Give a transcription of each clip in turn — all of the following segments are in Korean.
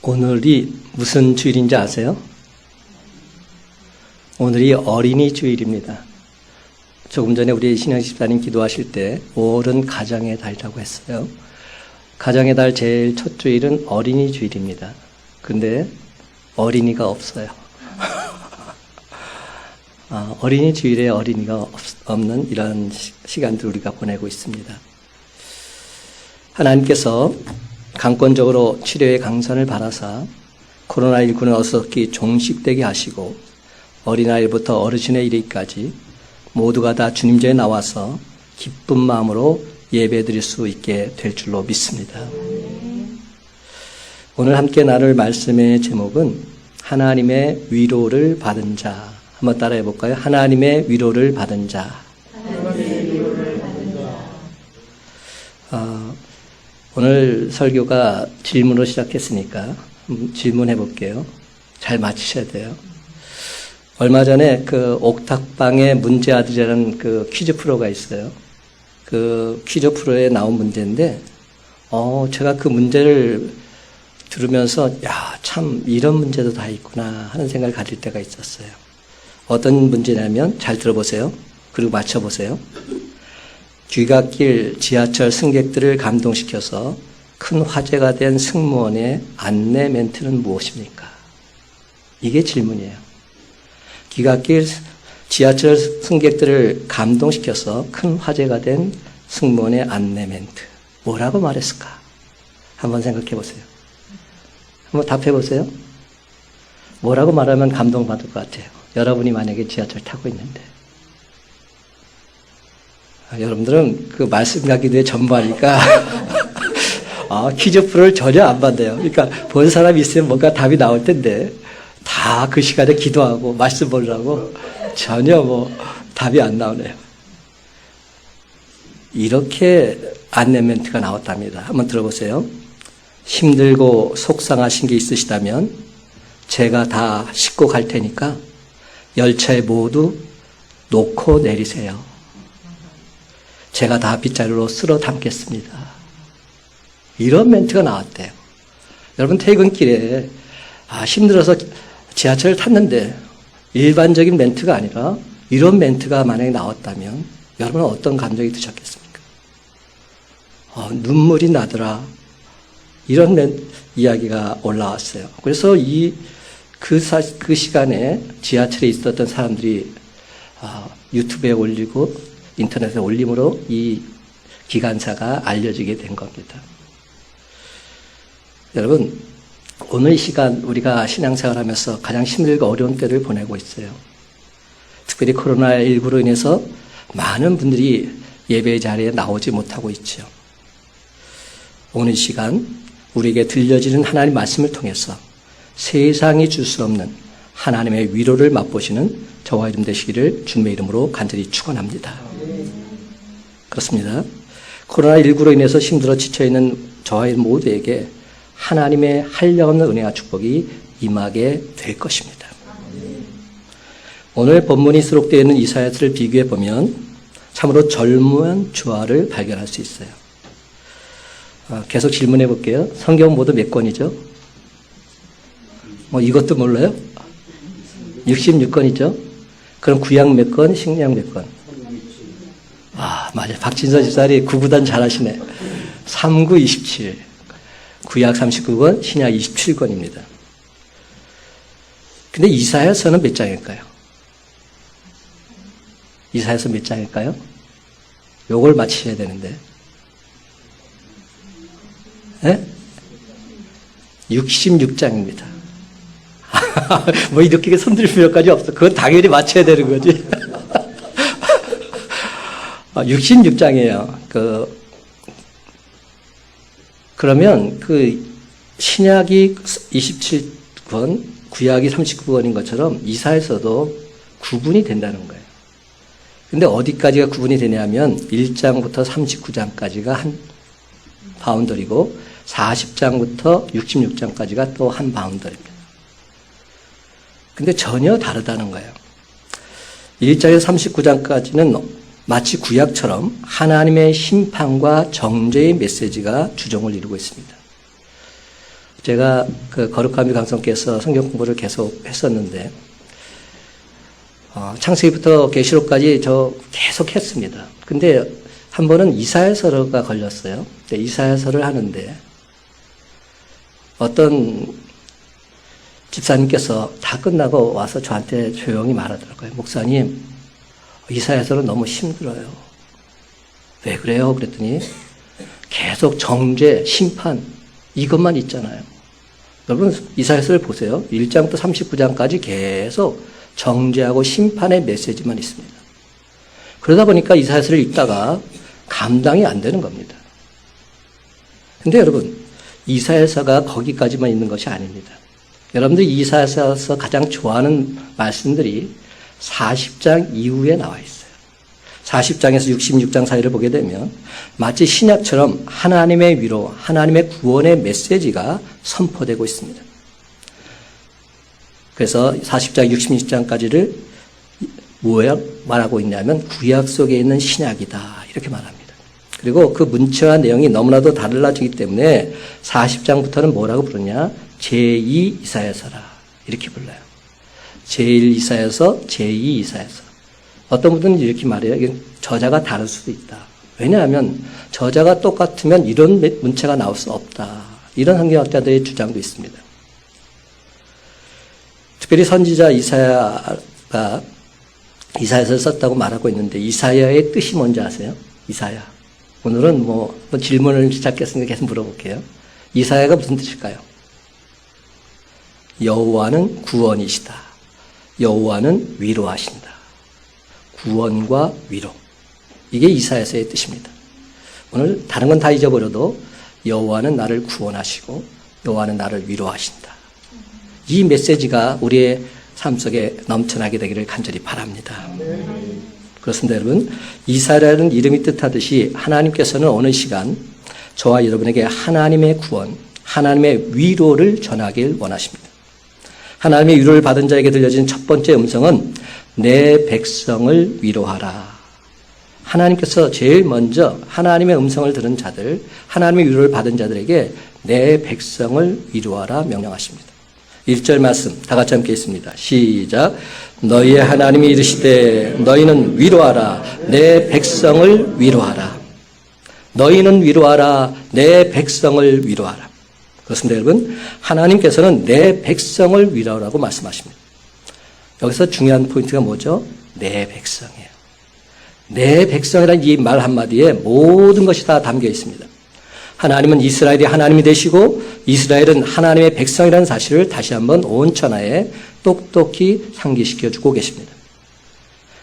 오늘이 무슨 주일인지 아세요? 오늘이 어린이 주일입니다. 조금 전에 우리 신영 집사님 기도하실 때 5월은 가정의 달이라고 했어요. 가정의 달 제일 첫 주일은 어린이 주일입니다. 근데 어린이가 없어요. 어린이 주일에 어린이가 없는 이런 시간들 우리가 보내고 있습니다. 하나님께서 강권적으로 치료의 강선을 바라사 코로나19는 어떻게 종식되게 하시고 어린아이부터 어르신의 이르기까지 모두가 다 주님께에 나와서 기쁜 마음으로 예배드릴 수 있게 될 줄로 믿습니다. 오늘 함께 나눌 말씀의 제목은 하나님의 위로를 받은 자. 한번 따라해 볼까요? 하나님의 위로를 받은 자. 오늘 설교가 질문으로 시작했으니까 질문해 볼게요. 잘 맞히셔야 돼요. 얼마 전에 그 옥탑방의 문제아들이라는 그 퀴즈 프로가 있어요. 그 퀴즈 프로에 나온 문제인데, 제가 그 문제를 들으면서, 참, 이런 문제도 다 있구나 하는 생각을 가질 때가 있었어요. 어떤 문제냐면, 잘 들어보세요. 그리고 맞춰보세요. 귀갓길 지하철 승객들을 감동시켜서 큰 화제가 된 승무원의 안내 멘트는 무엇입니까? 이게 질문이에요. 귀갓길 지하철 승객들을 감동시켜서 큰 화제가 된 승무원의 안내 멘트. 뭐라고 말했을까? 한번 생각해 보세요. 한번 답해 보세요. 뭐라고 말하면 감동받을 것 같아요. 여러분이 만약에 지하철 타고 있는데. 여러분들은 그 말씀 가기도에 전부하니까 퀴즈 프로를 전혀 안 받아요. 그러니까 본 사람이 있으면 뭔가 답이 나올 텐데 다 그 시간에 기도하고 말씀 보려고 전혀 답이 안 나오네요. 이렇게 안내 멘트가 나왔답니다. 한번 들어보세요. 힘들고 속상하신 게 있으시다면 제가 다 싣고 갈 테니까 열차에 모두 놓고 내리세요. 제가 다 빗자루로 쓸어 담겠습니다. 이런 멘트가 나왔대요. 여러분 퇴근길에 힘들어서 지하철을 탔는데 일반적인 멘트가 아니라 이런 멘트가 만약에 나왔다면 여러분은 어떤 감정이 드셨겠습니까? 눈물이 나더라. 이런 이야기가 올라왔어요. 그래서 그 시간에 지하철에 있었던 사람들이 유튜브에 올리고 인터넷에 올림으로 이 기관사가 알려지게 된 겁니다. 여러분, 오늘 이 시간 우리가 신앙생활 하면서 가장 힘들고 어려운 때를 보내고 있어요. 특별히 코로나19로 인해서 많은 분들이 예배 자리에 나오지 못하고 있죠. 오늘 이 시간 우리에게 들려지는 하나님 말씀을 통해서 세상이 줄 수 없는 하나님의 위로를 맛보시는 저와 여러분 되시기를 주님의 이름으로 간절히 축원합니다. 그렇습니다. 코로나19로 인해서 힘들어 지쳐있는 저와 여러분 모두에게 하나님의 한량없는 은혜와 축복이 임하게 될 것입니다. 오늘 본문이 수록되어 있는 이사야서를 비교해 보면 참으로 절묘한 조화를 발견할 수 있어요. 계속 질문해 볼게요. 성경 모두 몇 권이죠? 이것도 몰라요? 66권이죠? 그럼 구약 몇 권, 신약 몇 권? 맞아요. 박진서 집사님 구구단 잘하시네. 39, 27. 구약 39권, 신약 27권입니다. 근데 이사야서는 몇 장일까요? 이사야서 몇 장일까요? 요걸 맞히셔야 되는데. 66장입니다. 이렇게 손들 필요까지 없어. 그건 당연히 맞춰야 되는 거지. 66장이에요. 그러면 신약이 27권, 구약이 39권인 것처럼 이사야서도 구분이 된다는 거예요. 근데 어디까지가 구분이 되냐면 1장부터 39장까지가 한 바운더리고 40장부터 66장까지가 또 한 바운더리입니다. 근데 전혀 다르다는 거예요. 1장에서 39장까지는 마치 구약처럼 하나님의 심판과 정죄의 메시지가 주종을 이루고 있습니다. 제가 그 거룩함이 강성께서 성경 공부를 계속 했었는데, 창세기부터 계시록까지 저 계속 했습니다. 근데 한 번은 이사야서가 걸렸어요. 이사야서를 하는데, 어떤 집사님께서 다 끝나고 와서 저한테 조용히 말하더라고요. 목사님, 이사야서는 너무 힘들어요. 왜 그래요? 그랬더니 계속 정죄, 심판 이것만 있잖아요. 여러분 이사야서를 보세요. 1장부터 39장까지 계속 정죄하고 심판의 메시지만 있습니다. 그러다 보니까 이사야서를 읽다가 감당이 안 되는 겁니다. 근데 여러분 이사야서가 거기까지만 있는 것이 아닙니다. 여러분들이 이사야서에서 가장 좋아하는 말씀들이 40장 이후에 나와 있어요. 40장에서 66장 사이를 보게 되면 마치 신약처럼 하나님의 위로, 하나님의 구원의 메시지가 선포되고 있습니다. 그래서 40장, 66장까지를 뭐야 말하고 있냐면 구약 속에 있는 신약이다 이렇게 말합니다. 그리고 그 문체와 내용이 너무나도 달라지기 때문에 40장부터는 뭐라고 부르냐? 제2 이사야서라 이렇게 불러요. 제1 이사야서, 제2 이사야서. 어떤 분들은 이렇게 말해요. 저자가 다를 수도 있다. 왜냐하면 저자가 똑같으면 이런 문체가 나올 수 없다. 이런 성경학자들의 주장도 있습니다. 특별히 선지자 이사야가 이사야서를 썼다고 말하고 있는데 이사야의 뜻이 뭔지 아세요? 이사야. 오늘은 뭐 질문을 시작했으니까 계속 물어볼게요. 이사야가 무슨 뜻일까요? 여호와는 구원이시다. 여호와는 위로하신다. 구원과 위로. 이게 이사야서의 뜻입니다. 오늘 다른 건 다 잊어버려도 여호와는 나를 구원하시고 여호와는 나를 위로하신다. 이 메시지가 우리의 삶 속에 넘쳐나게 되기를 간절히 바랍니다. 그렇습니다, 여러분. 이사야라는 이름이 뜻하듯이 하나님께서는 어느 시간 저와 여러분에게 하나님의 구원, 하나님의 위로를 전하길 원하십니다. 하나님의 위로를 받은 자에게 들려진 첫 번째 음성은 내 백성을 위로하라. 하나님께서 제일 먼저 하나님의 음성을 들은 자들, 하나님의 위로를 받은 자들에게 내 백성을 위로하라 명령하십니다. 1절 말씀 다 같이 함께 있습니다. 시작. 너희의 하나님이 이르시되 너희는 위로하라. 내 백성을 위로하라. 너희는 위로하라. 내 백성을 위로하라. 그렇습니다, 여러분. 하나님께서는 내 백성을 위로하라고 말씀하십니다. 여기서 중요한 포인트가 뭐죠? 내 백성이에요. 내 백성이라는 이 말 한마디에 모든 것이 다 담겨 있습니다. 하나님은 이스라엘이 하나님이 되시고 이스라엘은 하나님의 백성이라는 사실을 다시 한번 온 천하에 똑똑히 상기시켜 주고 계십니다.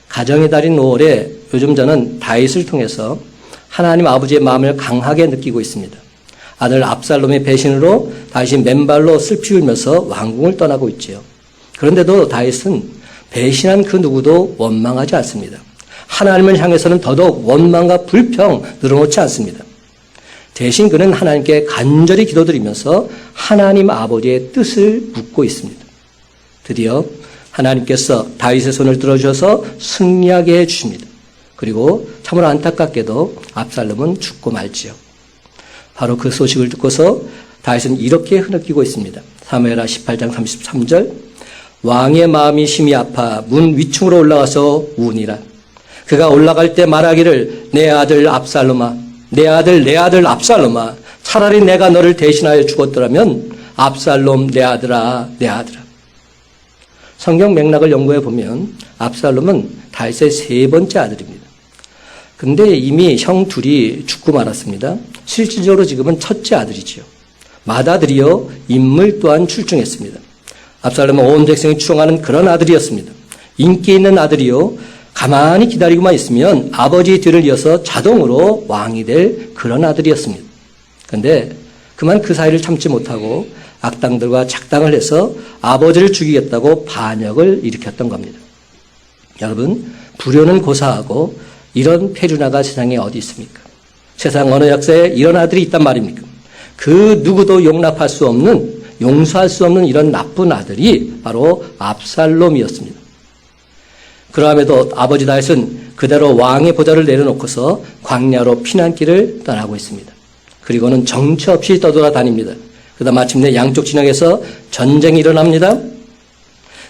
가정의 달인 5월에 요즘 저는 다윗을 통해서 하나님 아버지의 마음을 강하게 느끼고 있습니다. 아들 압살롬의 배신으로 다윗이 맨발로 슬피 울면서 왕궁을 떠나고 있지요. 그런데도 다윗은 배신한 그 누구도 원망하지 않습니다. 하나님을 향해서는 더더욱 원망과 불평 늘어놓지 않습니다. 대신 그는 하나님께 간절히 기도드리면서 하나님 아버지의 뜻을 묻고 있습니다. 드디어 하나님께서 다윗의 손을 들어주셔서 승리하게 해주십니다. 그리고 참으로 안타깝게도 압살롬은 죽고 말지요. 바로 그 소식을 듣고서 다윗은 이렇게 흐느끼고 있습니다. 사무엘하 18장 33절 왕의 마음이 심히 아파 문 위층으로 올라가서 우니라. 그가 올라갈 때 말하기를 내 아들 압살롬아 내 아들 압살롬아 차라리 내가 너를 대신하여 죽었더라면 압살롬 내 아들아 내 아들아. 성경 맥락을 연구해 보면 압살롬은 다윗의 세 번째 아들입니다. 근데 이미 형 둘이 죽고 말았습니다. 실질적으로 지금은 첫째 아들이지요. 맏아들이요 인물 또한 출중했습니다. 압살롬은 온 백성이 추종하는 그런 아들이었습니다. 인기 있는 아들이요 가만히 기다리고만 있으면 아버지의 뒤를 이어서 자동으로 왕이 될 그런 아들이었습니다. 그런데 그만 그 사이를 참지 못하고 악당들과 작당을 해서 아버지를 죽이겠다고 반역을 일으켰던 겁니다. 여러분, 불효는 고사하고 이런 페류나가 세상에 어디 있습니까? 세상 어느 역사에 이런 아들이 있단 말입니까? 그 누구도 용납할 수 없는, 용서할 수 없는 이런 나쁜 아들이 바로 압살롬이었습니다. 그럼에도 아버지 다윗은 그대로 왕의 보좌를 내려놓고서 광야로 피난길을 떠나고 있습니다. 그리고는 정처 없이 떠돌아다닙니다. 그러다 마침내 양쪽 진영에서 전쟁이 일어납니다.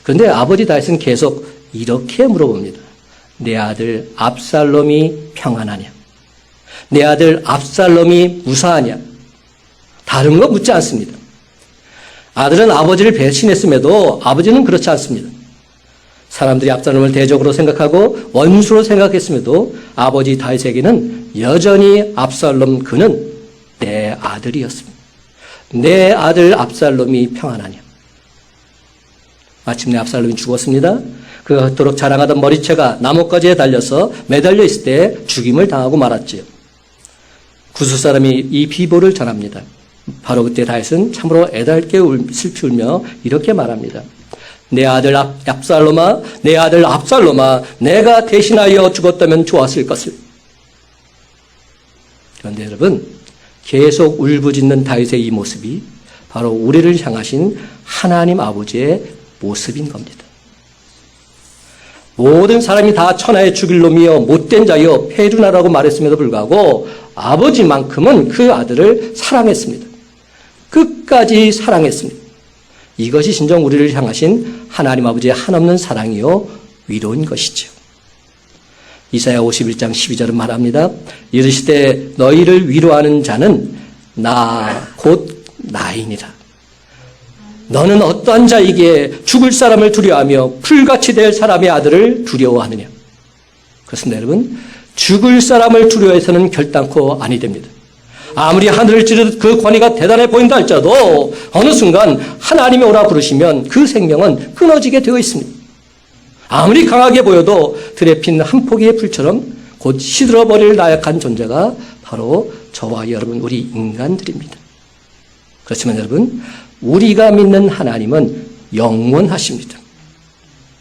그런데 아버지 다윗은 계속 이렇게 물어봅니다. 내 아들 압살롬이 평안하냐? 내 아들 압살롬이 무사하냐? 다른 거 묻지 않습니다. 아들은 아버지를 배신했음에도 아버지는 그렇지 않습니다. 사람들이 압살롬을 대적으로 생각하고 원수로 생각했음에도 아버지 다윗에게는 여전히 압살롬 그는 내 아들이었습니다. 내 아들 압살롬이 평안하냐? 마침내 압살롬이 죽었습니다. 그가 그토록 자랑하던 머리채가 나뭇가지에 달려서 매달려 있을 때 죽임을 당하고 말았지요. 구스 사람이 이 비보를 전합니다. 바로 그때 다윗은 참으로 애달게 슬피 울며 이렇게 말합니다. 내 아들 압살롬아, 내 아들 압살롬아, 내가 대신하여 죽었다면 좋았을 것을. 그런데 여러분, 계속 울부짖는 다윗의 이 모습이 바로 우리를 향하신 하나님 아버지의 모습인 겁니다. 모든 사람이 다 천하의 죽일 놈이여 못된 자여 페루나라고 말했음에도 불구하고 아버지만큼은 그 아들을 사랑했습니다. 끝까지 사랑했습니다. 이것이 진정 우리를 향하신 하나님 아버지의 한없는 사랑이요 위로인 것이죠. 이사야 51장 12절은 말합니다. 이르시되 너희를 위로하는 자는 나 곧 나이니라. 너는 어떠한 자이기에 죽을 사람을 두려워하며 풀같이 될 사람의 아들을 두려워하느냐. 그렇습니다, 여러분. 죽을 사람을 두려워해서는 결단코 아니 됩니다. 아무리 하늘을 찌르듯 그 권위가 대단해 보인다 할지라도 어느 순간 하나님이 오라 부르시면 그 생명은 끊어지게 되어 있습니다. 아무리 강하게 보여도 들에 핀 한 포기의 풀처럼 곧 시들어버릴 나약한 존재가 바로 저와 여러분 우리 인간들입니다. 그렇지만 여러분, 우리가 믿는 하나님은 영원하십니다.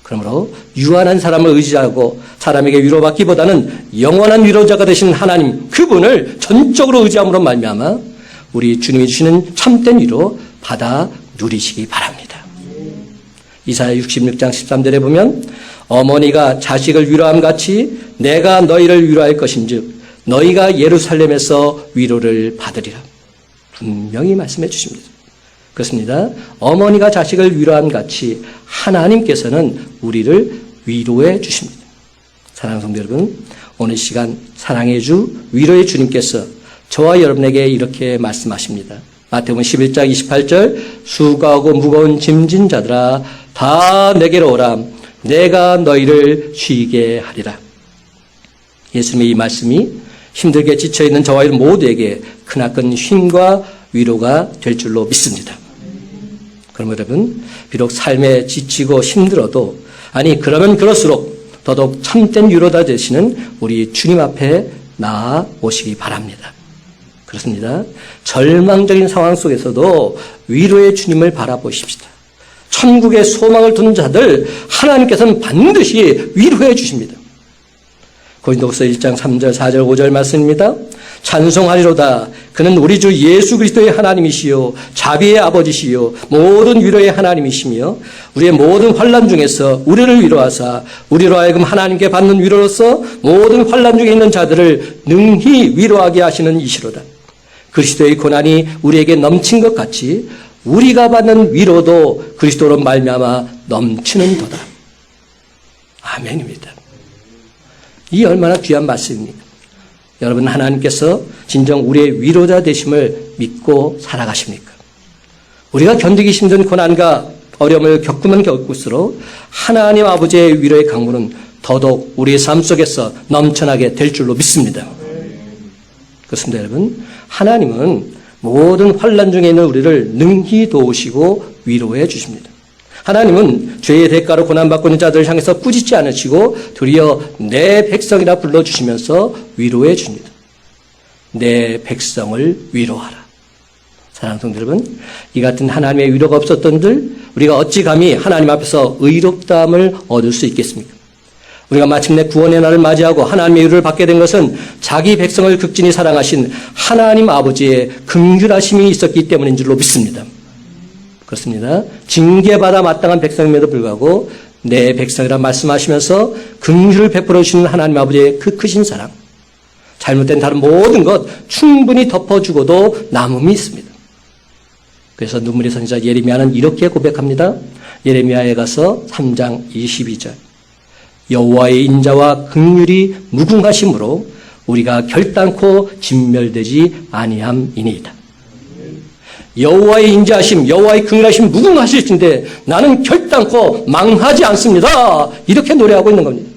그러므로 유한한 사람을 의지하고 사람에게 위로받기보다는 영원한 위로자가 되신 하나님 그분을 전적으로 의지함으로 말미암아 우리 주님이 주시는 참된 위로 받아 누리시기 바랍니다. 이사야 66장 13절에 보면 어머니가 자식을 위로함 같이 내가 너희를 위로할 것인즉 너희가 예루살렘에서 위로를 받으리라. 분명히 말씀해 주십니다. 그렇습니다. 어머니가 자식을 위로함 같이 하나님께서는 우리를 위로해 주십니다. 사랑하는 성도 여러분, 오늘 시간 사랑의 주, 위로의 주님께서 저와 여러분에게 이렇게 말씀하십니다. 마태복음 11장 28절 수고하고 무거운 짐진 자들아 다 내게로 오라. 내가 너희를 쉬게 하리라. 예수님의 이 말씀이 힘들게 지쳐있는 저와 여러분 모두에게 크나큰 힘과 위로가 될 줄로 믿습니다. 그럼 여러분, 비록 삶에 지치고 힘들어도 그러면 그럴수록 더더욱 참된 위로가 되시는 우리 주님 앞에 나아 오시기 바랍니다. 그렇습니다. 절망적인 상황 속에서도 위로의 주님을 바라보십시다. 천국의 소망을 두는 자들 하나님께서는 반드시 위로해 주십니다. 고린도후서 1장 3절 4절 5절 말씀입니다. 찬송하리로다. 그는 우리 주 예수 그리스도의 하나님이시요 자비의 아버지시요 모든 위로의 하나님이시며 우리의 모든 환난 중에서 우리를 위로하사 우리로 하여금 하나님께 받는 위로로서 모든 환난 중에 있는 자들을 능히 위로하게 하시는 이시로다. 그리스도의 고난이 우리에게 넘친 것 같이 우리가 받는 위로도 그리스도로 말미암아 넘치는 도다. 아멘입니다. 이 얼마나 귀한 말씀입니까? 여러분, 하나님께서 진정 우리의 위로자 되심을 믿고 살아가십니까? 우리가 견디기 힘든 고난과 어려움을 겪으면 겪을수록 하나님 아버지의 위로의 강물은 더더욱 우리의 삶 속에서 넘쳐나게 될 줄로 믿습니다. 그렇습니다, 여러분. 하나님은 모든 환난 중에 있는 우리를 능히 도우시고 위로해 주십니다. 하나님은 죄의 대가로 고난받고 있는 자들을 향해서 꾸짖지 않으시고 도리어 내 백성이라 불러주시면서 위로해 줍니다. 내 백성을 위로하라. 사랑하는 성도 여러분, 이 같은 하나님의 위로가 없었던들 우리가 어찌 감히 하나님 앞에서 의롭다함을 얻을 수 있겠습니까? 우리가 마침내 구원의 날을 맞이하고 하나님의 위로를 받게 된 것은 자기 백성을 극진히 사랑하신 하나님 아버지의 긍휼하심이 있었기 때문인 줄로 믿습니다. 그렇습니다. 징계받아 마땅한 백성임에도 불구하고 내 백성이라 말씀하시면서 긍휼을 베풀어 주시는 하나님 아버지의 그 크신 사랑, 잘못된 다른 모든 것 충분히 덮어주고도 남음이 있습니다. 그래서 눈물의 선지자 예레미야는 이렇게 고백합니다. 예레미야에 가서 3장 22절. 여호와의 인자와 긍휼이 무궁하심으로 우리가 결단코 진멸되지 아니함이니이다. 여호와의 인자하심, 여호와의 긍휼하심 무궁하실진데 나는 결단코 망하지 않습니다. 이렇게 노래하고 있는 겁니다.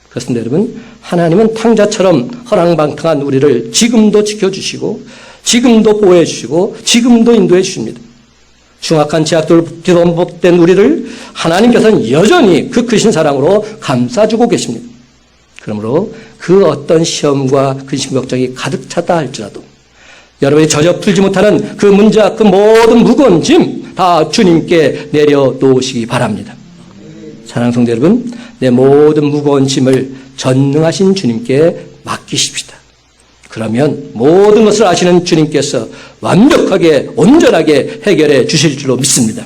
그렇습니다, 여러분. 하나님은 탕자처럼 허랑방탕한 우리를 지금도 지켜주시고 지금도 보호해 주시고 지금도 인도해 주십니다. 흉악한 제약들로 반복된 우리를 하나님께서는 여전히 그 크신 사랑으로 감싸주고 계십니다. 그러므로 그 어떤 시험과 근심 걱정이 가득 찼다 할지라도 여러분이 저저 풀지 못하는 그 문제, 그 모든 무거운 짐 다 주님께 내려놓으시기 바랍니다. 사랑하는 성도 여러분, 내 모든 무거운 짐을 전능하신 주님께 맡기십시다. 그러면 모든 것을 아시는 주님께서 완벽하게 온전하게 해결해 주실 줄로 믿습니다.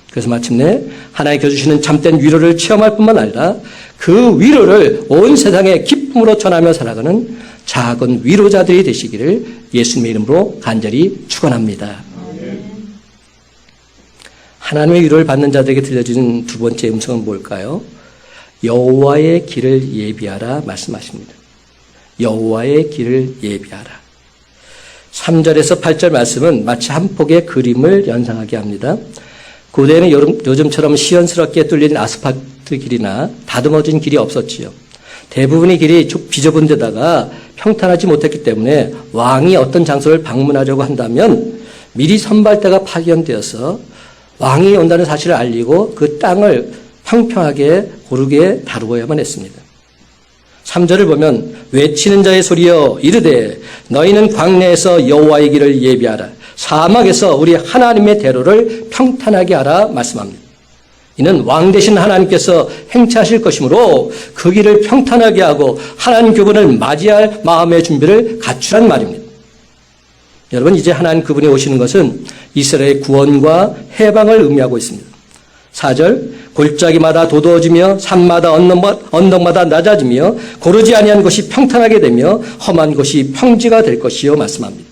그래서 마침내 하나님께서 주시는 참된 위로를 체험할 뿐만 아니라 그 위로를 온 세상에 기쁨으로 전하며 살아가는 작은 위로자들이 되시기를 예수님의 이름으로 간절히 축원합니다. 하나님의 위로를 받는 자들에게 들려주는 두 번째 음성은 뭘까요? 여호와의 길을 예비하라 말씀하십니다. 여호와의 길을 예비하라. 3절에서 8절 말씀은 마치 한 폭의 그림을 연상하게 합니다. 고대에는 요즘처럼 시원스럽게 뚫린 아스팔트 길이나 다듬어진 길이 없었지요. 대부분의 길이 비좁은 데다가 평탄하지 못했기 때문에 왕이 어떤 장소를 방문하려고 한다면 미리 선발대가 파견되어서 왕이 온다는 사실을 알리고 그 땅을 평평하게 고르게 다루어야만 했습니다. 3절을 보면 외치는 자의 소리여 이르되 너희는 광야에서 여호와의 길을 예비하라. 사막에서 우리 하나님의 대로를 평탄하게 하라 말씀합니다. 이는 왕 되신 하나님께서 행차하실 것이므로 그 길을 평탄하게 하고 하나님 그분을 맞이할 마음의 준비를 갖추란 말입니다. 여러분, 이제 하나님 그분이 오시는 것은 이스라엘의 구원과 해방을 의미하고 있습니다. 4절 골짜기마다 도도해지며 산마다 언덕마다 낮아지며 고르지 아니한 곳이 평탄하게 되며 험한 곳이 평지가 될 것이요 말씀합니다.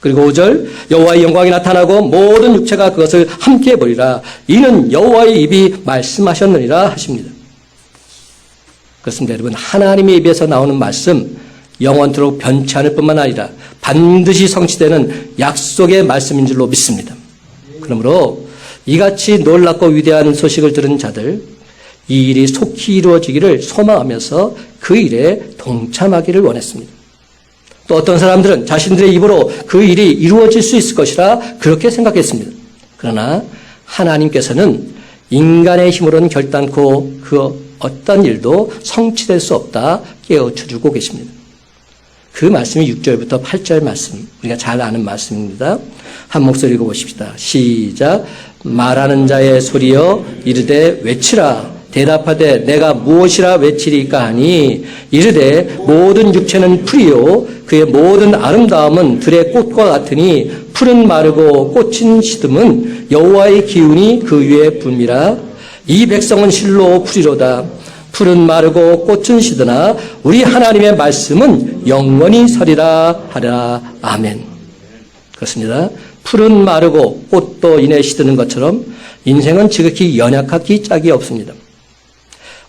그리고 5절 여호와의 영광이 나타나고 모든 육체가 그것을 함께 보리라. 이는 여호와의 입이 말씀하셨느니라 하십니다. 그렇습니다, 여러분. 하나님의 입에서 나오는 말씀 영원토록 변치 않을 뿐만 아니라 반드시 성취되는 약속의 말씀인 줄로 믿습니다. 그러므로 이같이 놀랍고 위대한 소식을 들은 자들, 이 일이 속히 이루어지기를 소망하면서 그 일에 동참하기를 원했습니다. 또 어떤 사람들은 자신들의 입으로 그 일이 이루어질 수 있을 것이라 그렇게 생각했습니다. 그러나 하나님께서는 인간의 힘으로는 결단코 그 어떤 일도 성취될 수 없다 깨우쳐주고 계십니다. 그 말씀이 6절부터 8절 말씀, 우리가 잘 아는 말씀입니다. 한 목소리 읽어보십시다. 시작. 말하는 자의 소리여 이르되 외치라. 대답하되 내가 무엇이라 외치리까 하니 이르되 모든 육체는 풀이요 그의 모든 아름다움은 들의 꽃과 같으니 풀은 마르고 꽃은 시듬은 여호와의 기운이 그 위에 붐이라. 이 백성은 실로 풀이로다. 풀은 마르고 꽃은 시드나 우리 하나님의 말씀은 영원히 서리라 하라. 아멘. 그렇습니다. 풀은 마르고 꽃도 이내 시드는 것처럼 인생은 지극히 연약하기 짝이 없습니다.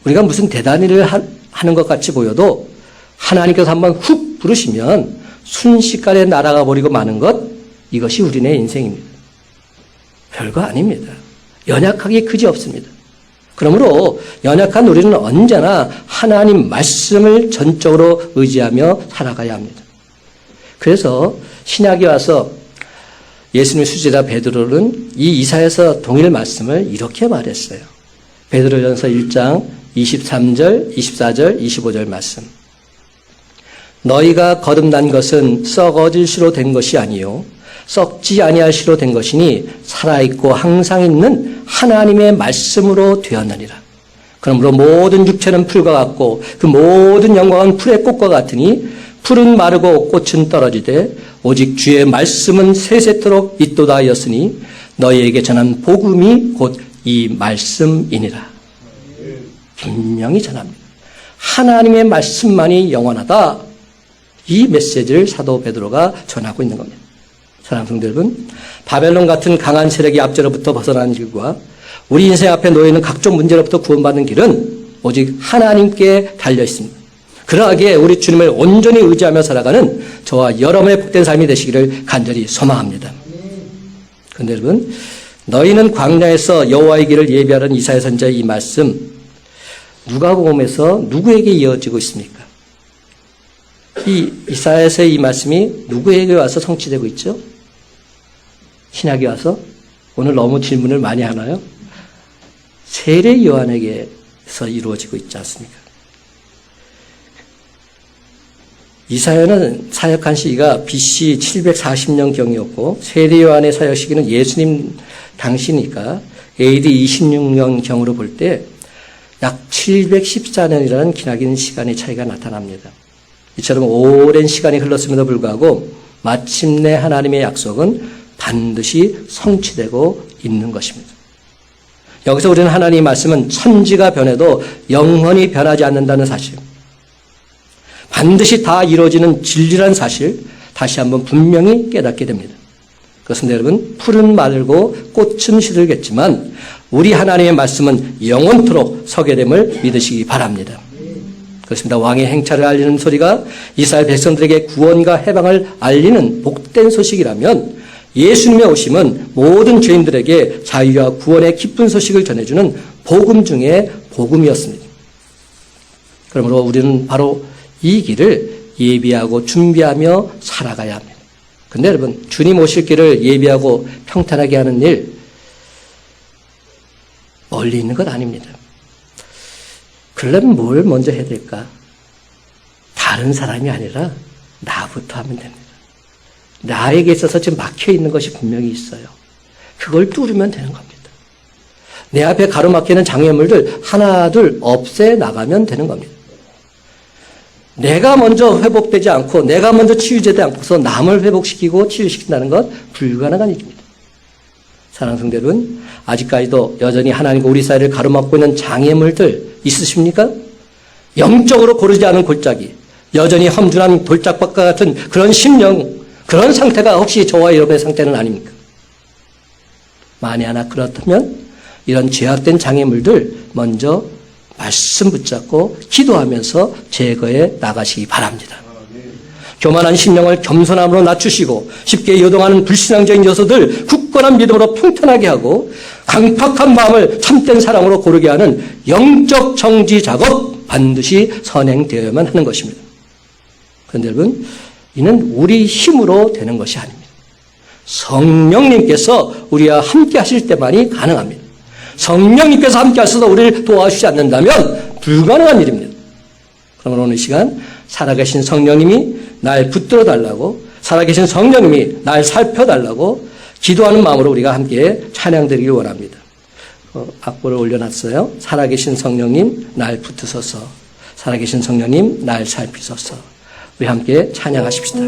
우리가 무슨 대단한 일을 하는 것 같이 보여도 하나님께서 한번 훅 부르시면 순식간에 날아가 버리고 마는 것, 이것이 우리네 인생입니다. 별거 아닙니다. 연약하기 그지 없습니다. 그러므로 연약한 우리는 언제나 하나님 말씀을 전적으로 의지하며 살아가야 합니다. 그래서 신약에 와서 예수님의 수제자 베드로는 이 이사야서 동일 말씀을 이렇게 말했어요. 베드로전서 1장 23절, 24절, 25절 말씀. 너희가 거듭난 것은 썩어질 시로 된 것이 아니요 썩지 아니할 시로 된 것이니 살아있고 항상 있는 하나님의 말씀으로 되었느니라. 그러므로 모든 육체는 풀과 같고 그 모든 영광은 풀의 꽃과 같으니 풀은 마르고 꽃은 떨어지되 오직 주의 말씀은 세세토록 있도다 하였으니 너희에게 전한 복음이 곧 이 말씀이니라. 분명히 전합니다. 하나님의 말씀만이 영원하다. 이 메시지를 사도 베드로가 전하고 있는 겁니다. 사랑하는 성도 여러분, 바벨론 같은 강한 세력의 압제로부터 벗어나는 길과 우리 인생 앞에 놓여있는 각종 문제로부터 구원받는 길은 오직 하나님께 달려 있습니다. 그러하기에 우리 주님을 온전히 의지하며 살아가는 저와 여러분의 복된 삶이 되시기를 간절히 소망합니다. 그런데 여러분, 너희는 광야에서 여호와의 길을 예비하는 이사야 선지자의 이 말씀, 누가복음에서 누구에게 이어지고 있습니까? 이 이사야서의 이 말씀이 누구에게 와서 성취되고 있죠? 신약에 와서? 오늘 너무 질문을 많이 하나요? 세례 요한에게서 이루어지고 있지 않습니까? 이사야는 사역한 시기가 BC 740년경이었고 세례 요한의 사역 시기는 예수님 당시니까 AD 26년경으로 볼 때 약 714년이라는 기나긴 시간의 차이가 나타납니다. 이처럼 오랜 시간이 흘렀음에도 불구하고 마침내 하나님의 약속은 반드시 성취되고 있는 것입니다. 여기서 우리는 하나님의 말씀은 천지가 변해도 영원히 변하지 않는다는 사실, 반드시 다 이루어지는 진리란 사실 다시 한번 분명히 깨닫게 됩니다. 그것은 여러분, 풀은 마르고 꽃은 시들겠지만 우리 하나님의 말씀은 영원토록 서게 됨을 믿으시기 바랍니다. 그렇습니다. 왕의 행차를 알리는 소리가 이스라엘 백성들에게 구원과 해방을 알리는 복된 소식이라면 예수님의 오심은 모든 죄인들에게 자유와 구원의 기쁜 소식을 전해주는 복음 중에 복음이었습니다. 그러므로 우리는 바로 이 길을 예비하고 준비하며 살아가야 합니다. 근데 여러분, 주님 오실 길을 예비하고 평탄하게 하는 일, 멀리 있는 것 아닙니다. 그러려면 뭘 먼저 해야 될까? 다른 사람이 아니라 나부터 하면 됩니다. 나에게 있어서 지금 막혀 있는 것이 분명히 있어요. 그걸 뚫으면 되는 겁니다. 내 앞에 가로막히는 장애물들 하나둘 없애 나가면 되는 겁니다. 내가 먼저 회복되지 않고 내가 먼저 치유되지 않고서 남을 회복시키고 치유시킨다는 것 불가능한 일입니다. 사랑하는 성도 여러분, 아직까지도 여전히 하나님과 우리 사이를 가로막고 있는 장애물들 있으십니까? 영적으로 고르지 않은 골짜기, 여전히 험준한 돌짝밭과 같은 그런 심령, 그런 상태가 혹시 저와 여러분의 상태는 아닙니까? 만에 하나 그렇다면 이런 죄악된 장애물들 먼저 말씀 붙잡고 기도하면서 제거해 나가시기 바랍니다. 교만한 심령을 겸손함으로 낮추시고 쉽게 요동하는 불신앙적인 요소들 굳건한 믿음으로 평탄하게 하고 강팍한 마음을 참된 사랑으로 고르게 하는 영적 정지 작업 반드시 선행되어야만 하는 것입니다. 그런데 여러분, 이는 우리 힘으로 되는 것이 아닙니다. 성령님께서 우리와 함께 하실 때만이 가능합니다. 성령님께서 함께 하셔서 우리를 도와주지 않는다면 불가능한 일입니다. 그러면 오늘 시간 살아계신 성령님이 날 붙들어 달라고, 살아계신 성령님이 날 살펴달라고 기도하는 마음으로 우리가 함께 찬양드리길 원합니다. 악보를 올려놨어요. 살아계신 성령님 날 붙으소서, 살아계신 성령님 날 살피소서. 우리 함께 찬양하십시다.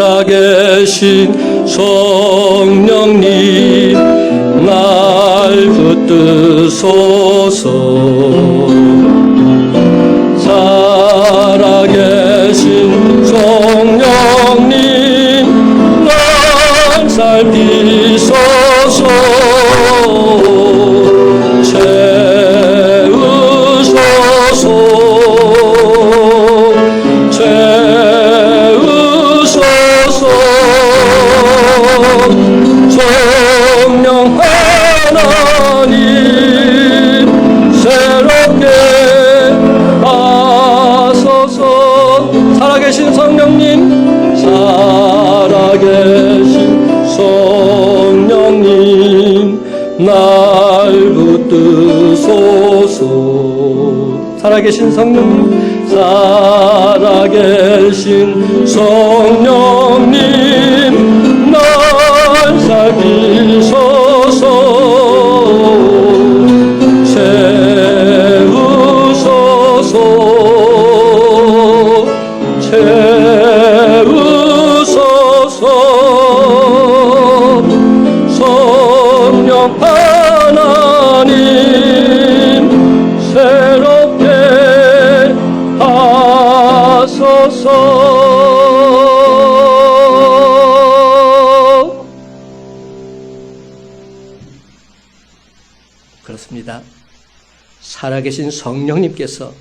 살아계신 성령님 날 붙드소서, 살아계신 성령님 날 살피소서, 성령 하나님 새롭게 하소서. 살아계신 성령님, 살아계신 성령님 날 붙드소서, 살아계신 성령님, 살아계신 성령님 날 살피소서, 채우소서, 채우소서. 성령 하나님 하나님 새롭게 하소서. 그렇습니다. 살아계신 성령님께서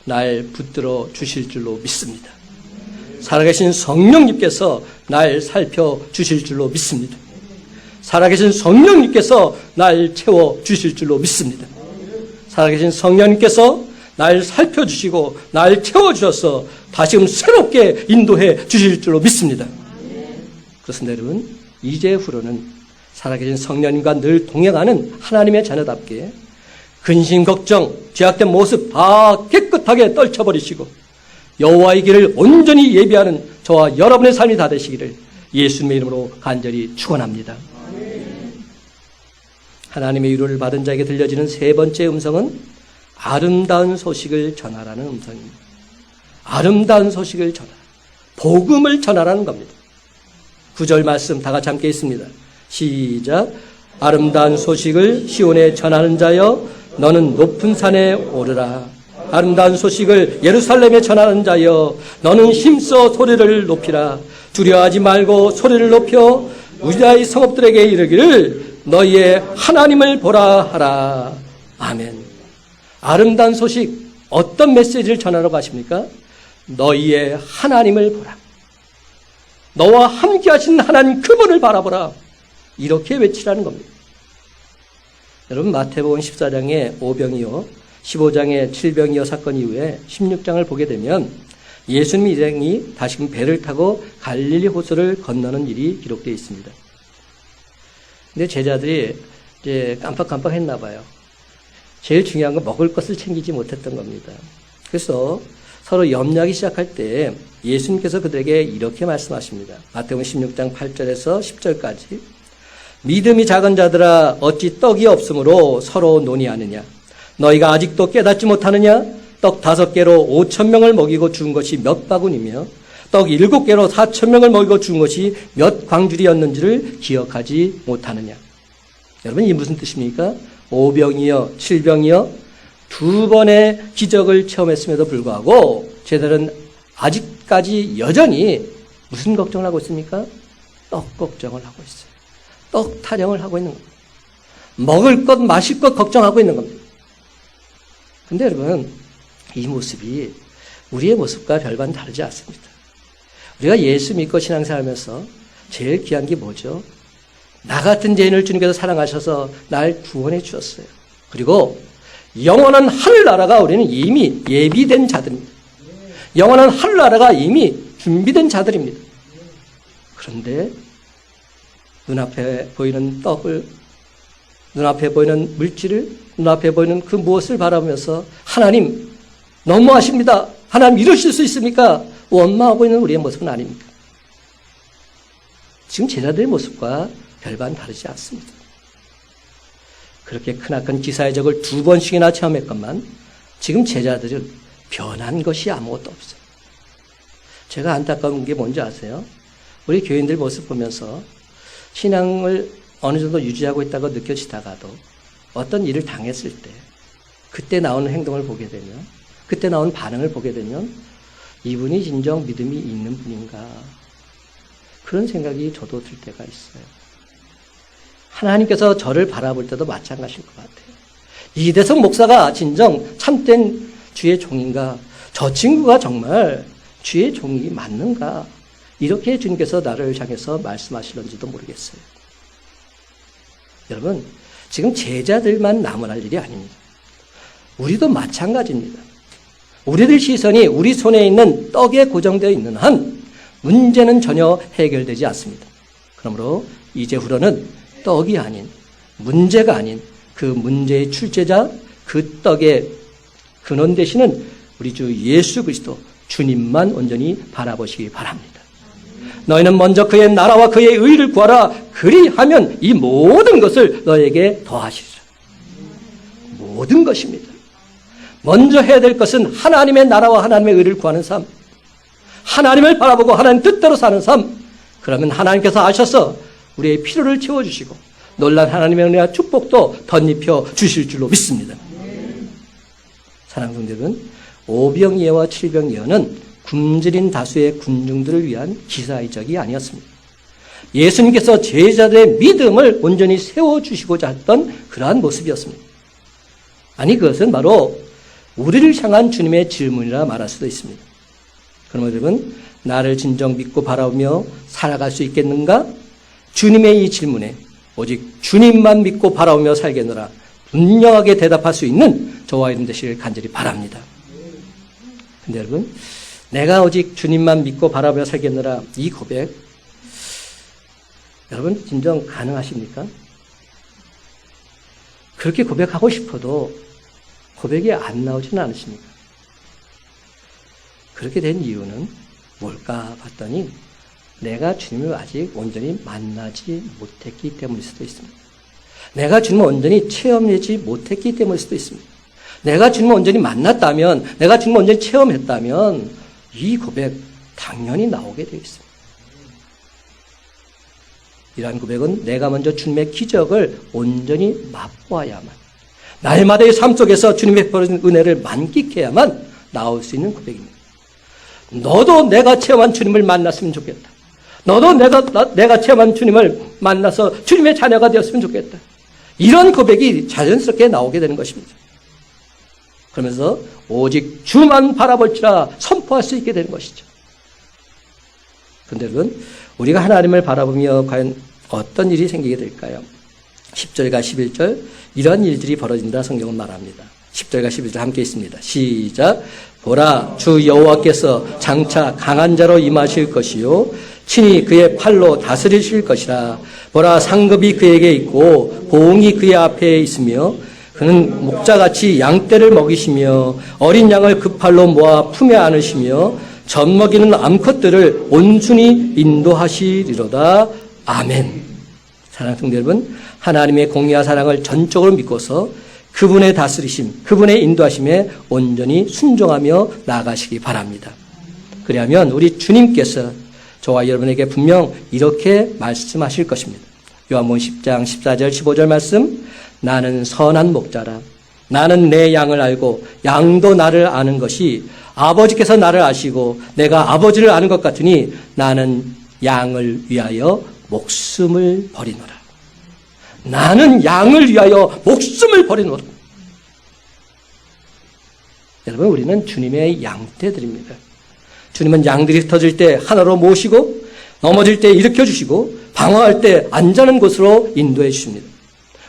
날 붙들어 주실 줄로 믿습니다. 살아계신 성령님께서 날 살펴 주실 줄로 믿습니다. 살아계신 성령님께서 날 채워 주실 줄로 믿습니다. 살아계신 성령님께서 날 살펴주시고 날 채워주셔서 다시금 새롭게 인도해 주실 줄로 믿습니다. 그렇습니다, 여러분. 이제후로는 살아계신 성령님과 늘 동행하는 하나님의 자녀답게 근심, 걱정, 죄악된 모습 다 깨끗하게 떨쳐버리시고 여호와의 길을 온전히 예비하는 저와 여러분의 삶이 다 되시기를 예수님의 이름으로 간절히 축원합니다. 하나님의 위로를 받은 자에게 들려지는 세 번째 음성은 아름다운 소식을 전하라는 음성입니다. 아름다운 소식을 전하라. 복음을 전하라는 겁니다. 9절 말씀 다 같이 함께 있습니다. 시작. 아름다운 소식을 시온에 전하는 자여 너는 높은 산에 오르라. 아름다운 소식을 예루살렘에 전하는 자여 너는 힘써 소리를 높이라. 두려워하지 말고 소리를 높여 유다의 성읍들에게 이르기를 너희의 하나님을 보라 하라. 아멘. 아름다운 소식, 어떤 메시지를 전하라고 하십니까? 너희의 하나님을 보라. 너와 함께 하신 하나님 그분을 바라보라. 이렇게 외치라는 겁니다. 여러분, 마태복음 14장의 5병이요 15장의 7병이요 사건 이후에 16장을 보게 되면 예수님이 일행이 다시금 배를 타고 갈릴리 호수를 건너는 일이 기록되어 있습니다. 근데 제자들이 이제 깜빡깜빡 했나 봐요. 제일 중요한 건 먹을 것을 챙기지 못했던 겁니다. 그래서 서로 염려하기 시작할 때 예수님께서 그들에게 이렇게 말씀하십니다. 마태복음 16장 8절에서 10절까지 믿음이 작은 자들아 어찌 떡이 없으므로 서로 논의하느냐. 너희가 아직도 깨닫지 못하느냐. 떡 5개로 5,000명을 먹이고 준 것이 몇 바구니며 떡 7개로 4,000명을 먹이고 준 것이 몇 광줄이었는지를 기억하지 못하느냐. 여러분, 이 무슨 뜻입니까? 5병이요 7병이요 2번의 기적을 체험했음에도 불구하고 제자들은 아직까지 여전히 무슨 걱정을 하고 있습니까? 떡 걱정을 하고 있어요. 떡 타령을 하고 있는 겁니다. 먹을 것, 마실 것 걱정하고 있는 겁니다. 근데 여러분, 이 모습이 우리의 모습과 별반 다르지 않습니다. 우리가 예수 믿고 신앙생활하면서 제일 귀한 게 뭐죠? 나 같은 죄인을 주님께서 사랑하셔서 날 구원해 주셨어요. 그리고 영원한 하늘나라가 우리는 이미 예비된 자들입니다. 영원한 하늘나라가 이미 준비된 자들입니다. 그런데 눈앞에 보이는 떡을, 눈앞에 보이는 물질을, 눈앞에 보이는 그 무엇을 바라보면서 하나님 너무하십니다. 하나님 이러실 수 있습니까? 원망하고 있는 우리의 모습은 아닙니까? 지금 제자들의 모습과 별반 다르지 않습니다. 그렇게 크나큰 기사의 적을 2번씩이나 체험했건만 지금 제자들은 변한 것이 아무것도 없어요. 제가 안타까운 게 뭔지 아세요? 우리 교인들 모습 보면서 신앙을 어느 정도 유지하고 있다고 느껴지다가도 어떤 일을 당했을 때 그때 나오는 행동을 보게 되면, 그때 나오는 반응을 보게 되면 이분이 진정 믿음이 있는 분인가, 그런 생각이 저도 들 때가 있어요. 하나님께서 저를 바라볼 때도 마찬가지일 것 같아요. 이대성 목사가 진정 참된 주의 종인가, 저 친구가 정말 주의 종이 맞는가, 이렇게 주님께서 나를 향해서 말씀하실런지도 모르겠어요. 여러분, 지금 제자들만 나무랄 일이 아닙니다. 우리도 마찬가지입니다. 우리들 시선이 우리 손에 있는 떡에 고정되어 있는 한 문제는 전혀 해결되지 않습니다. 그러므로 이제후로는 떡이 아닌, 문제가 아닌 그 문제의 출제자, 그 떡의 근원 되시는 우리 주 예수 그리스도 주님만 온전히 바라보시기 바랍니다. 너희는 먼저 그의 나라와 그의 의를 구하라. 그리하면 이 모든 것을 너에게 더하시리라. 모든 것입니다. 먼저 해야 될 것은 하나님의 나라와 하나님의 의를 구하는 삶, 하나님을 바라보고 하나님 뜻대로 사는 삶. 그러면 하나님께서 아셔서 우리의 필요를 채워주시고 놀란 하나님의 은혜와 축복도 덧입혀 주실 줄로 믿습니다. 사랑하는 여러분, 오병이어와 칠병이어는 굶주린 다수의 군중들을 위한 기사의적이 아니었습니다. 예수님께서 제자들의 믿음을 온전히 세워주시고자 했던 그러한 모습이었습니다. 아니, 그것은 바로 우리를 향한 주님의 질문이라 말할 수도 있습니다. 그러면 여러분, 나를 진정 믿고 바라보며 살아갈 수 있겠는가? 주님의 이 질문에 오직 주님만 믿고 바라보며 살겠노라 분명하게 대답할 수 있는 저와 여러분 되시길 간절히 바랍니다. 근데 여러분, 내가 오직 주님만 믿고 바라보며 살겠노라 이 고백, 여러분 진정 가능하십니까? 그렇게 고백하고 싶어도 고백이 안 나오지는 않으십니까? 그렇게 된 이유는 뭘까 봤더니 내가 주님을 아직 온전히 만나지 못했기 때문일 수도 있습니다. 내가 주님을 온전히 체험하지 못했기 때문일 수도 있습니다. 내가 주님을 온전히 만났다면, 내가 주님을 온전히 체험했다면 이 고백 당연히 나오게 되어 있습니다. 이러한 고백은 내가 먼저 주님의 기적을 온전히 맛보아야만, 날마다의 삶 속에서 주님의 베푸는 은혜를 만끽해야만 나올 수 있는 고백입니다. 너도 내가 체험한 주님을 만났으면 좋겠다. 너도 내가 체험한 주님을 만나서 주님의 자녀가 되었으면 좋겠다. 이런 고백이 자연스럽게 나오게 되는 것입니다. 그러면서 오직 주만 바라볼지라 선포할 수 있게 되는 것이죠. 그런데 여러분, 우리가 하나님을 바라보며 과연 어떤 일이 생기게 될까요? 10절과 11절 이런 일들이 벌어진다 성경은 말합니다. 10절과 11절 함께 있습니다. 시작. 보라, 주 여호와께서 장차 강한 자로 임하실 것이요 친히 그의 팔로 다스리실 것이라. 보라, 상급이 그에게 있고 보응이 그의 앞에 있으며 그는 목자같이 양떼를 먹이시며 어린 양을 그 팔로 모아 품에 안으시며 젖 먹이는 암컷들을 온순히 인도하시리로다. 아멘. 사랑하는 성도 여러분, 하나님의 공의와 사랑을 전적으로 믿고서 그분의 다스리심, 그분의 인도하심에 온전히 순종하며 나아가시기 바랍니다. 그리하면 우리 주님께서 저와 여러분에게 분명 이렇게 말씀하실 것입니다. 요한복음 10장 14절 15절 말씀, 나는 선한 목자라. 나는 내 양을 알고 양도 나를 아는 것이 아버지께서 나를 아시고 내가 아버지를 아는 것 같으니 나는 양을 위하여 목숨을 버리노라. 나는 양을 위하여 목숨을 버리노라. 여러분, 우리는 주님의 양떼들입니다. 주님은 양들이 흩어질 때 하나로 모시고 넘어질 때 일으켜주시고 방황할 때 안전한 곳으로 인도해 주십니다.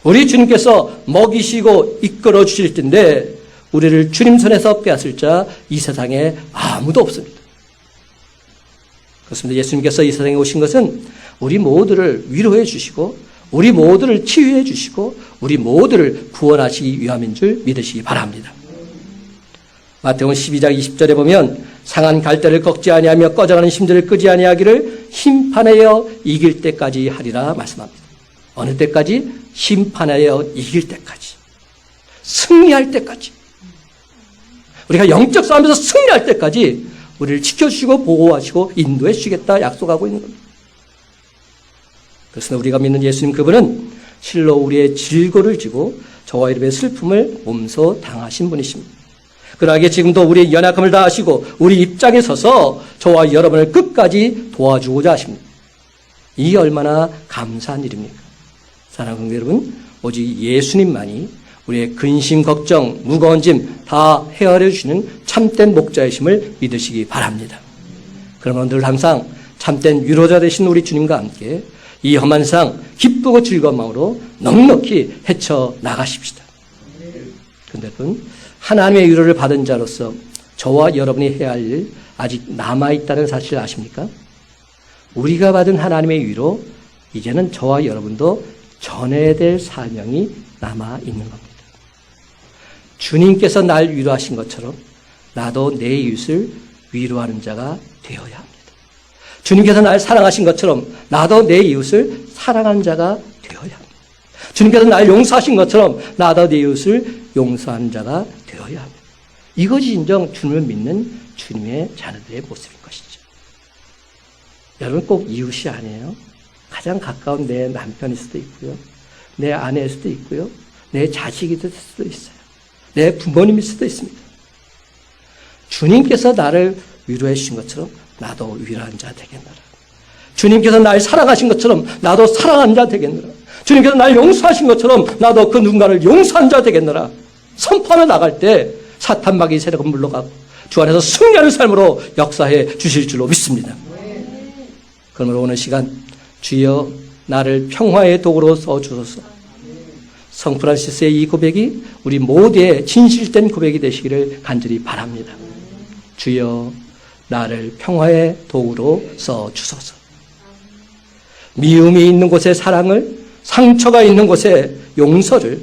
우리 주님께서 먹이시고 이끌어 주실 텐데 우리를 주님 손에서 빼앗을 자 이 세상에 아무도 없습니다. 그렇습니다. 예수님께서 이 세상에 오신 것은 우리 모두를 위로해 주시고 우리 모두를 치유해 주시고 우리 모두를 구원하시기 위함인 줄 믿으시기 바랍니다. 마태복음 12장 20절에 보면 상한 갈대를 꺾지 아니하며 꺼져가는 심들을 끄지 아니하기를 심판하여 이길 때까지 하리라 말씀합니다. 어느 때까지? 심판하여 이길 때까지. 승리할 때까지. 우리가 영적 싸움에서 승리할 때까지 우리를 지켜주시고 보호하시고 인도해 주시겠다 약속하고 있는 겁니다. 그래서 우리가 믿는 예수님 그분은 실로 우리의 질고를 지고 저와 여러분의 슬픔을 몸소 당하신 분이십니다. 그러하게 지금도 우리의 연약함을 다하시고 우리 입장에 서서 저와 여러분을 끝까지 도와주고자 하십니다. 이게 얼마나 감사한 일입니까? 사랑하는 여러분, 오직 예수님만이 우리의 근심, 걱정, 무거운 짐 다 헤아려 주시는 참된 목자이심을 믿으시기 바랍니다. 그러면 늘 항상 참된 위로자 되신 우리 주님과 함께 이 험한 상 기쁘고 즐거운 마음으로 넉넉히 헤쳐나가십시다. 그런데 여러분, 하나님의 위로를 받은 자로서 저와 여러분이 해야 할 일 아직 남아있다는 사실을 아십니까? 우리가 받은 하나님의 위로 이제는 저와 여러분도 전해야 될 사명이 남아있는 겁니다. 주님께서 날 위로하신 것처럼 나도 내 이웃을 위로하는 자가 되어야 합니다. 주님께서 날 사랑하신 것처럼 나도 내 이웃을 사랑하는 자가 되어야 합니다. 주님께서 날 용서하신 것처럼 나도 내 이웃을 용서하는 자가 되어야 합니다. 이것이 진정 주님을 믿는 주님의 자녀들의 모습인 것이죠. 여러분 꼭 이웃이 아니에요. 가장 가까운 내 남편일 수도 있고요. 내 아내일 수도 있고요. 내 자식이 될 수도 있어요. 내 부모님일 수도 있습니다. 주님께서 나를 위로해 주신 것처럼 나도 위로한 자 되겠노라. 주님께서 날 사랑하신 것처럼 나도 사랑한 자 되겠노라. 주님께서 날 용서하신 것처럼 나도 그 누군가를 용서한 자 되겠노라. 선포하며 나갈 때 사탄 마귀 세력은 물러가고 주 안에서 승리하는 삶으로 역사해 주실 줄로 믿습니다. 그러므로 오늘 시간 주여 나를 평화의 도구로 써주소서. 성 프란시스의 이 고백이 우리 모두의 진실된 고백이 되시기를 간절히 바랍니다. 주여 나를 평화의 도구로 써주소서. 미움이 있는 곳에 사랑을, 상처가 있는 곳에 용서를,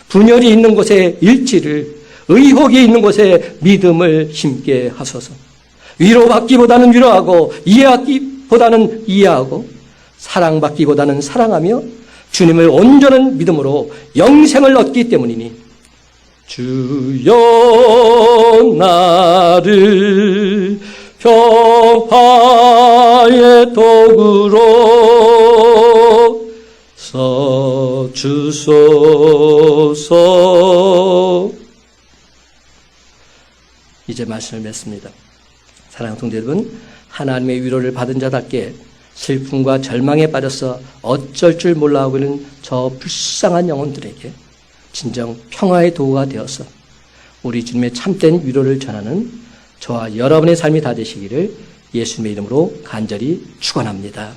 분열이 있는 곳에 일치를, 의혹이 있는 곳에 믿음을 심게 하소서. 위로받기보다는 위로하고 이해하기보다는 이해하고 사랑받기보다는 사랑하며 주님을 온전한 믿음으로 영생을 얻기 때문이니 주여 나를 평화의 도구로 써주소서. 이제 말씀을 맺습니다. 사랑하는 성도 여러분, 하나님의 위로를 받은 자답게 슬픔과 절망에 빠져서 어쩔 줄 몰라하고 있는 저 불쌍한 영혼들에게 진정 평화의 도구가 되어서 우리 주님의 참된 위로를 전하는 저와 여러분의 삶이 다 되시기를 예수님의 이름으로 간절히 축원합니다.